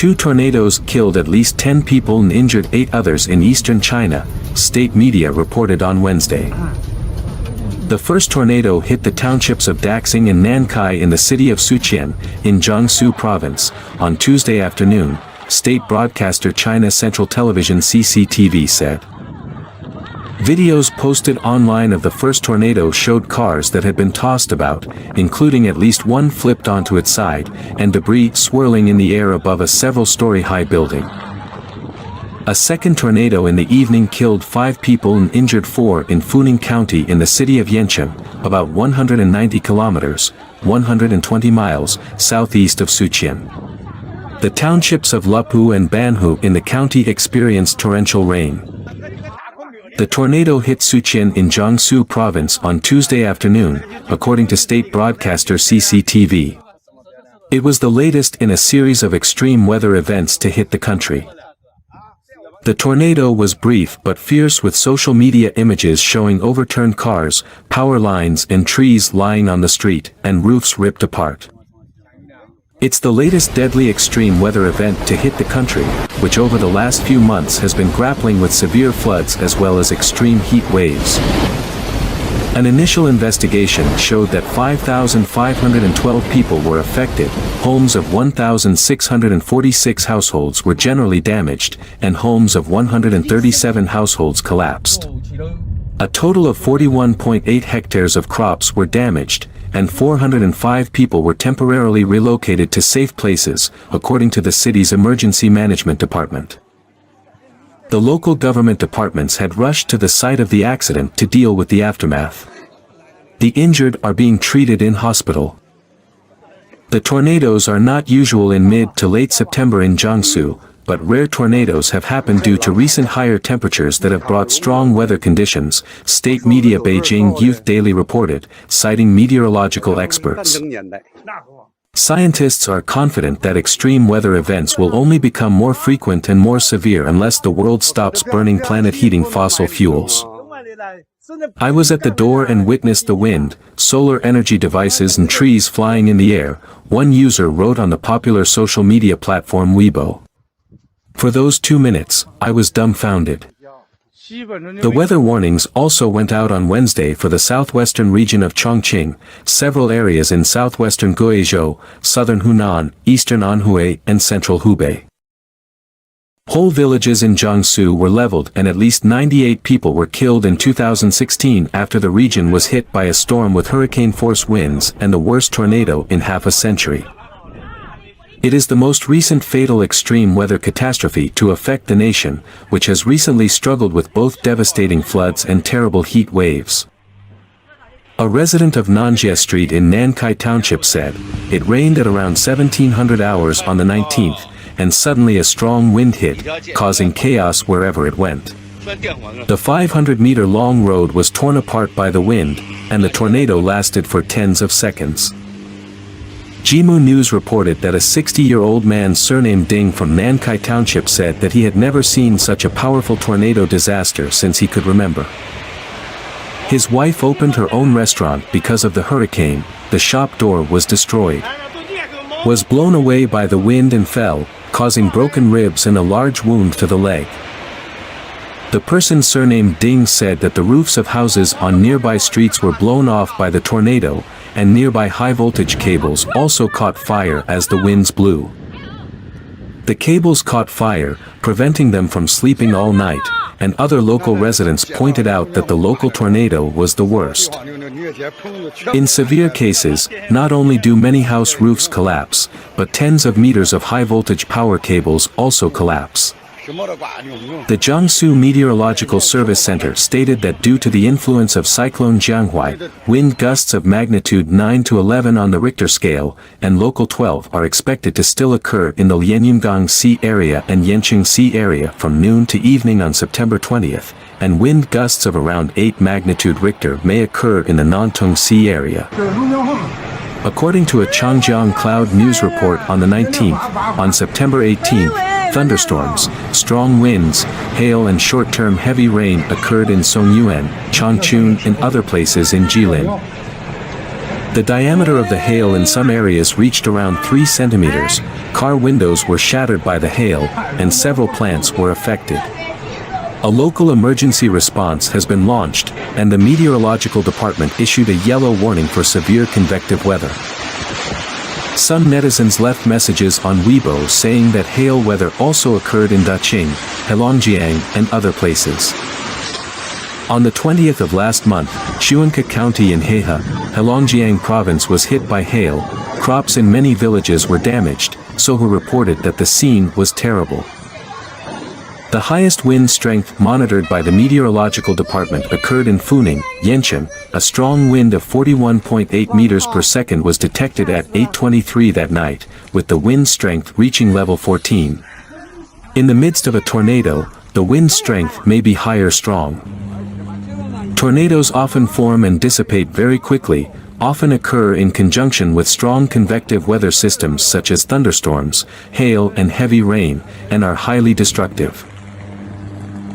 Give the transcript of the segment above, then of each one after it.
2 tornadoes killed at least 10 people and injured 8 others in eastern China, state media reported on Wednesday. The first tornado hit the townships of Daxing and Nanai in the city of Suchin, in Jiangsu province, on Tuesday afternoon, state broadcaster China Central Television CCTV said. Videos posted online of the first tornado showed cars that had been tossed about, including at least one flipped onto its side, and debris swirling in the air above a several-story-high building. A second tornado in the evening killed 5 people and injured 4 in Funing County in the city of Yenin, about 190 kilometers, 120 miles, southeast of Suchin. The townships of Lupu and Banu in the county experienced torrential rain. The tornado hit Suchin in Jiangsu province on Tuesday afternoon, according to state broadcaster CCTV. It was the latest in a series of extreme weather events to hit the country. The tornado was brief but fierce, with social media images showing overturned cars, power lines and trees lying on the street, and roofs ripped apart. It's the latest deadly extreme weather event to hit the country, which over the last few months has been grappling with severe floods as well as extreme heat waves. An initial investigation showed that 5,512 people were affected, homes of 1,646 households were generally damaged, and homes of 137 households collapsed. A total of 41.8 hectares of crops were damaged, and 405 people were temporarily relocated to safe places, according to the city's emergency management department. The local government departments had rushed to the site of the accident to deal with the aftermath. The injured are being treated in hospital. The tornadoes are not usual in mid to late September in Jiangsu, but rare tornadoes have happened due to recent higher temperatures that have brought strong weather conditions, state media Beijing Youth Daily reported, citing meteorological experts. Scientists are confident that extreme weather events will only become more frequent and more severe unless the world stops burning planet-heating fossil fuels. I was at the door and witnessed the wind, solar energy devices and trees flying in the air, one user wrote on the popular social media platform Weibo. For those 2 minutes, I was dumbfounded. The weather warnings also went out on Wednesday for the southwestern region of Chongqing, several areas in southwestern Guizhou, southern Hunan, eastern Anhui, and central Hubei. Whole villages in Jiangsu were leveled and at least 98 people were killed in 2016 after the region was hit by a storm with hurricane-force winds and the worst tornado in half a century. It is the most recent fatal extreme weather catastrophe to affect the nation, which has recently struggled with both devastating floods and terrible heat waves. A resident of Nanjie Street in Nankai Township said, "It rained at around 1700 hours on the 19th, and suddenly a strong wind hit, causing chaos wherever it went. The 500-meter-long road was torn apart by the wind, and the tornado lasted for tens of seconds." Jimu News reported that a 60-year-old man surnamed Ding from Nankai Township said that he had never seen such a powerful tornado disaster since he could remember. His wife opened her own restaurant because of the hurricane. The shop door was destroyed. Was blown away by the wind and fell, causing broken ribs and a large wound to the leg. The person surnamed Ding said that the roofs of houses on nearby streets were blown off by the tornado, and nearby high-voltage cables also caught fire as the winds blew. The cables caught fire, preventing them from sleeping all night, and other local residents pointed out that the local tornado was the worst. In severe cases, not only do many house roofs collapse, but tens of meters of high-voltage power cables also collapse. The Jiangsu Meteorological Service Center stated that due to the influence of Cyclone Jianghui, wind gusts of magnitude 9 to 11 on the Richter scale, and local 12 are expected to still occur in the Lianyungang Sea area and Yanqing Sea area from noon to evening on September 20th, and wind gusts of around 8 magnitude Richter may occur in the Nantong Sea area. According to a Changjiang Cloud News report on the 19th, on September 18th, thunderstorms, strong winds, hail and short-term heavy rain occurred in Songyuan, Changchun and other places in Jilin. The diameter of the hail in some areas reached around 3 centimeters, car windows were shattered by the hail, and several plants were affected. A local emergency response has been launched, and the meteorological department issued a yellow warning for severe convective weather. Some netizens left messages on Weibo saying that hail weather also occurred in Daqing, Heilongjiang, and other places. On the 20th of last month, Xuanca County in Hehe, Heilongjiang province was hit by hail. Crops in many villages were damaged, Sohu reported that the scene was terrible. The highest wind strength monitored by the meteorological department occurred in Funing, Yanshan. A strong wind of 41.8 meters per second was detected at 8:23 that night, with the wind strength reaching level 14. In the midst of a tornado, the wind strength may be higher strong. Tornadoes often form and dissipate very quickly, often occur in conjunction with strong convective weather systems such as thunderstorms, hail and heavy rain, and are highly destructive.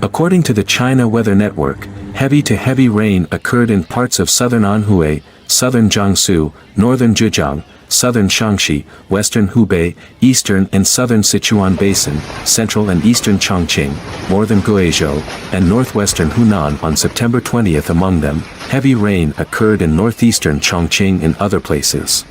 According to the China Weather Network, heavy to heavy rain occurred in parts of southern Anhui, southern Jiangsu, northern Zhejiang, southern Shaanxi, western Hubei, eastern and southern Sichuan Basin, central and eastern Chongqing, northern Guizhou, and northwestern Hunan on September 20th. Among them, heavy rain occurred in northeastern Chongqing and other places.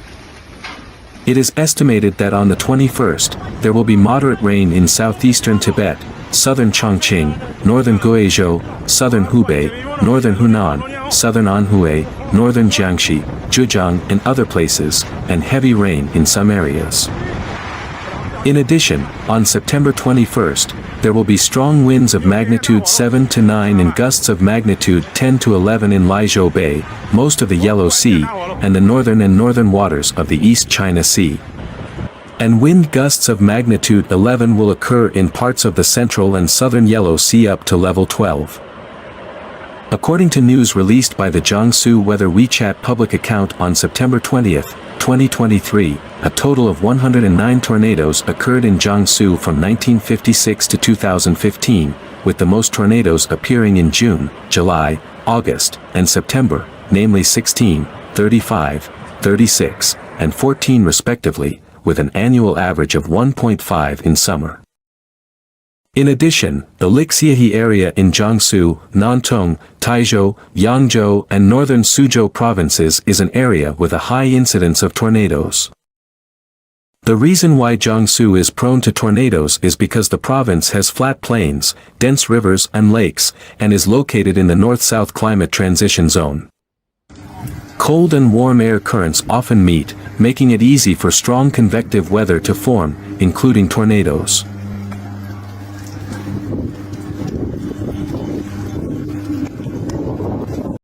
It is estimated that on the 21st, there will be moderate rain in southeastern Tibet, southern Chongqing, northern Guizhou, southern Hubei, northern Hunan, southern Anhui, northern Jiangxi, Zhejiang and other places, and heavy rain in some areas. In addition, on September 21st, there will be strong winds of magnitude 7 to 9 and gusts of magnitude 10 to 11 in Laizhou Bay, most of the Yellow Sea, and the northern waters of the East China Sea. And wind gusts of magnitude 11 will occur in parts of the central and southern Yellow Sea up to level 12. According to news released by the Jiangsu Weather WeChat public account on September 20th, 2023, a total of 109 tornadoes occurred in Jiangsu from 1956 to 2015, with the most tornadoes appearing in June, July, August, and September, namely 16, 35, 36, and 14 respectively, with an annual average of 1.5 in summer. In addition, the Lixiehe area in Jiangsu, Nantong, Taizhou, Yangzhou and northern Suzhou provinces is an area with a high incidence of tornadoes. The reason why Jiangsu is prone to tornadoes is because the province has flat plains, dense rivers and lakes, and is located in the north-south climate transition zone. Cold and warm air currents often meet, making it easy for strong convective weather to form, including tornadoes.